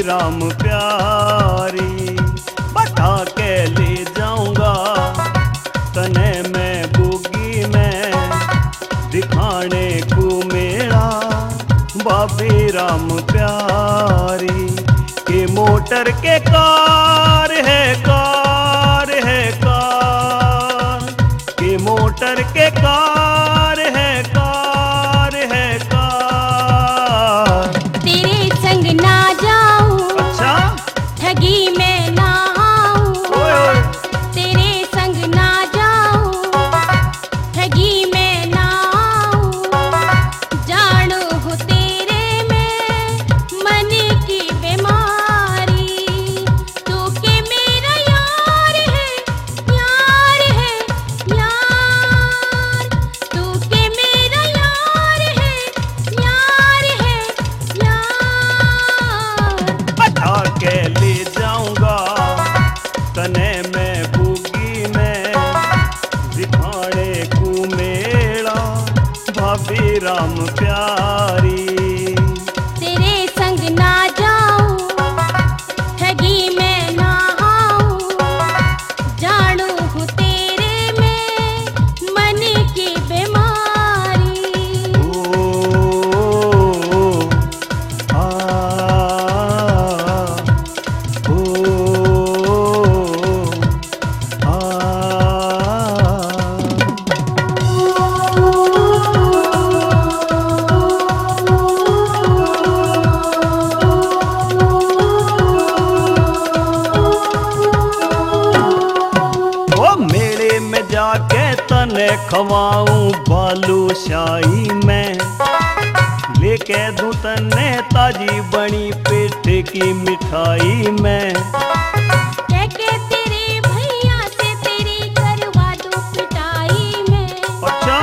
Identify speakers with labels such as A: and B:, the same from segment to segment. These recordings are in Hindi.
A: राम प्यारी। बैठा के ले जाऊंगा तने मैं बुगी में, दिखाने को मेरा भाभी राम प्यारी। के मोटर के कार है कार है कार, के मोटर के कार है कार है कार।
B: तेरे संग ना जाऊं,
A: अच्छा
B: ठगी में ना आऊं। तेरे संग ना जाऊं, ठगी में ना आऊं। जानू हूँ तेरे में मन की बीमारी। तू के मेरा यार है यार है यार। तू के मेरा यार है यार है यार।
A: बैठा के ले जाऊंगा तने मैं बुगी में, दिखाने को मेरा भाभी राम प्यारी।
B: तेरे संग ना जाऊं, ठगी में ना आऊं। जानू हूँ तेरे में मन की बीमारी।
A: आ, ओ मेले में जाके तने खवाऊं बालूशाही में, लेके दूं तने ताजी बनी पेठे की मिठाई में।
B: कह के तेरे भैया से तेरी करवा दूं पिटाई में।
A: अच्छा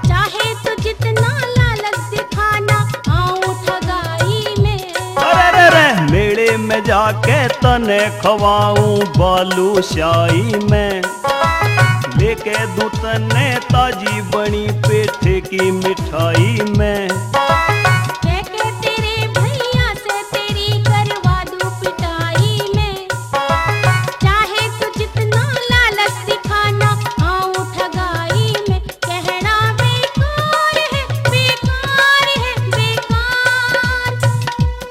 B: चाहे तो जितना लालच दिखाना आऊं ठगाई में।
A: अरे रे मेले में जाके तने खवाऊं बालूशाही में, लेके दूं तने ताजी बनी पेठे की मिठाई में।
B: कह के तेरे भैया से तेरी करवा दूं पिटाई में। चाहे तो जितना लालच दिखाना आऊं ठगाई में। कहना बेकार है बेकार है बेकार।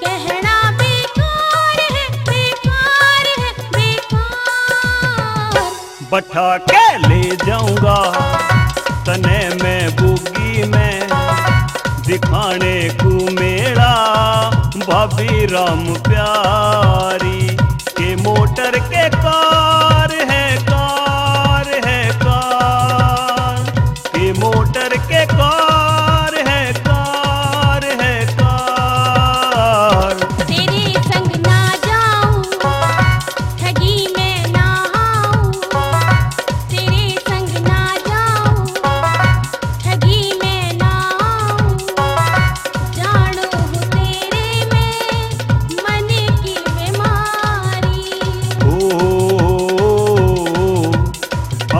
B: कहना बेकार है बेकार है बेकार।
A: बैठा के ले जाऊंगा तने मैं बुगी में, दिखाने को मेरा भाभी राम प्यारी। के मोटर के कार है कार है कार, के मोटर के कार है कार है कार।
B: तेरे संग ना जाऊं, ठगी में ना आऊं। तेरे संग ना जाऊं, ठगी में ना आऊं। जानू हूँ तेरे में मन की बीमारी।
A: आ,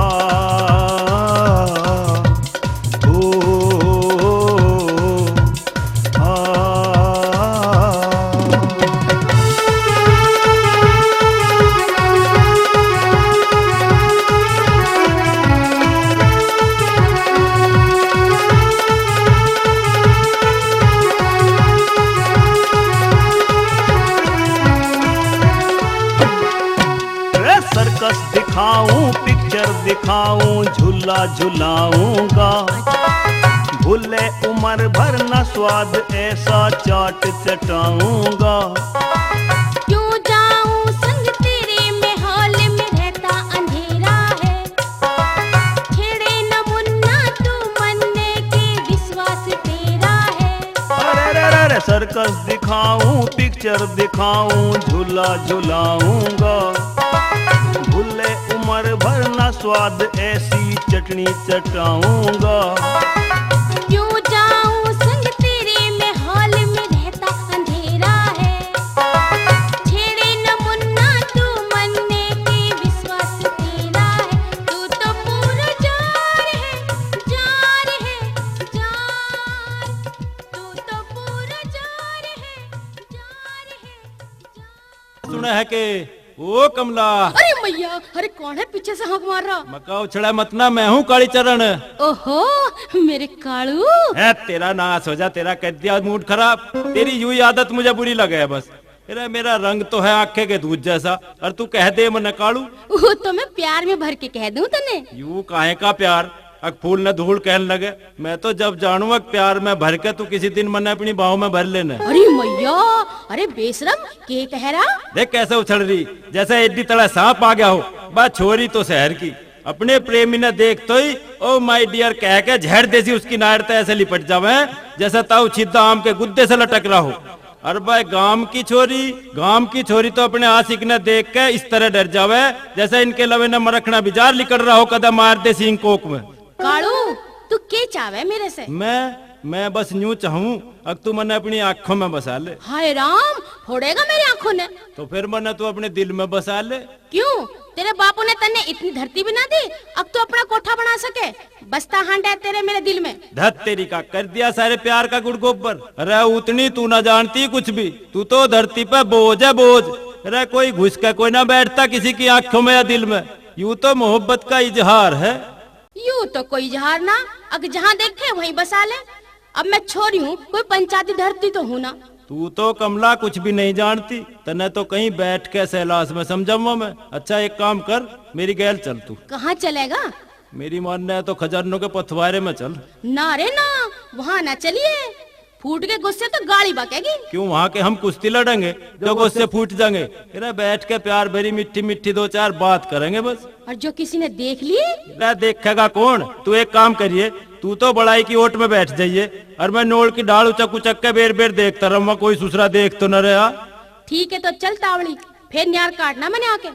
A: सर्कस दिखाऊं पिक्चर दिखाऊं झूला झुलाऊंगा, भूले उम्र भर न स्वाद ऐसा चाट चटाऊंगा।
B: क्यों जाऊं संग तेरे में हाल में रहता अंधेरा है। छेड़े न मुन्ना तू मन्ने के विश्वास तेरा है।
A: अरे सर्कस दिखाऊं पिक्चर दिखाऊं झूला झुलाऊंगा, भूले उम्र भर न स्वाद ऐसी चटनी चटाऊंगा।
B: क्यों जाऊं संग तेरे में हाल में रहता अंधेरा है। छेड़े न मुन्ना तू मन्ने के विश्वास तेरा है। तू तो पूरा जार है जार है जार। तू तो पूरा जार है जार है जार।
C: है के ओ कमला।
B: अरे मैया, अरे कौन है पीछे से हाथ मार रहा?
C: मका उछड़ा मत ना, मैं हूँ काली चरण।
B: ओहो मेरे कालू।
C: है तेरा नाश हो जा, तेरा कर दिया मूड खराब। तेरी यूं आदत मुझे बुरी लगे है बस। अरे मेरा रंग तो है आंखें के दूध जैसा, और तू कह दे मन कालू।
B: वो तो मैं प्यार में भर के कह दूं तने।
C: यूं काहे का प्यार, अक फूल न धूल कहने लगे। मैं तो जब जानू अक प्यार में भर के तू किसी दिन मन अपनी बाहों में भर लेने।
B: अरे मैया, अरे बेशरम के कह रहा?
C: देख कैसे उछल रही, जैसे एडी तड़ा सांप आ गया हो। बात छोरी तो शहर की, अपने प्रेमी ने देख तो ही ओ माय डियर कह के झेड़ देसी उसकी नारते ऐसे लिपट जावे जैसे ताऊ छिद्दा आम के गुद्दे से लटक रहा हो। अरे भाई गांव की छोरी तो अपने आशिक ने देख के इस तरह डर जावे जैसे इनके लवे न मरखना बिजार लिकड़ रहा हो, कदम मार दे सींग कोक में।
B: कालू तू के चावे मेरे से?
C: मैं बस यूं चाहूं अब तू मन अपनी आंखों में बसा ले।
B: हाय राम, फोड़ेगा मेरी आंखों ने?
C: तो फिर मन तू अपने दिल में बसा ले।
B: क्यों, तेरे बापू ने तन्ने इतनी धरती बना दी, अब तो अपना कोठा बना सके? बसता हांड है तेरे मेरे दिल में।
C: धत तेरी का कर दिया सारे प्यार का गुड़ गोबर। अरे उतनी तू ना जानती कुछ भी, तू तो धरती पे बोझ है बोझ। अरे कोई घुस के कोई ना बैठता किसी की आंखों में या दिल में। यूं तो मोहब्बत का इजहार है।
B: यूं तो कोई इजहार ना, अगर जहाँ देखे वहीं बसा ले। अब मैं छोरी हूँ, कोई पंचायती धरती तो हूँ ना।
C: तू तो कमला कुछ भी नहीं जानती, तने तो कहीं बैठ के सहलास में समझाऊंगा मैं। अच्छा एक काम कर, मेरी गैल चल तू।
B: कहाँ चलेगा?
C: मेरी मानना है तो खजानों के पथवारे में चल।
B: ना रे ना, वहाँ ना चलिए, फूट के गुस्से तो गाड़ी बकेगी।
C: क्यों, वहाँ के हम कुश्ती लड़ेंगे जो गुस्से फूट जाएंगे। इधर बैठ के प्यार भरी मिट्टी मिट्टी दो चार बात करेंगे बस।
B: और जो किसी ने देख ली?
C: देखेगा कौन। तू एक काम करिए, तू तो बड़ाई की ओट में बैठ जाइए और मैं नोड़ की डाल उचक उचक के बेर बेर देखता रहूंगा, कोई दूसरा देख तो न रहा।
B: ठीक है तो चल तावड़ी, फिर न्यार काटना मैंने आके।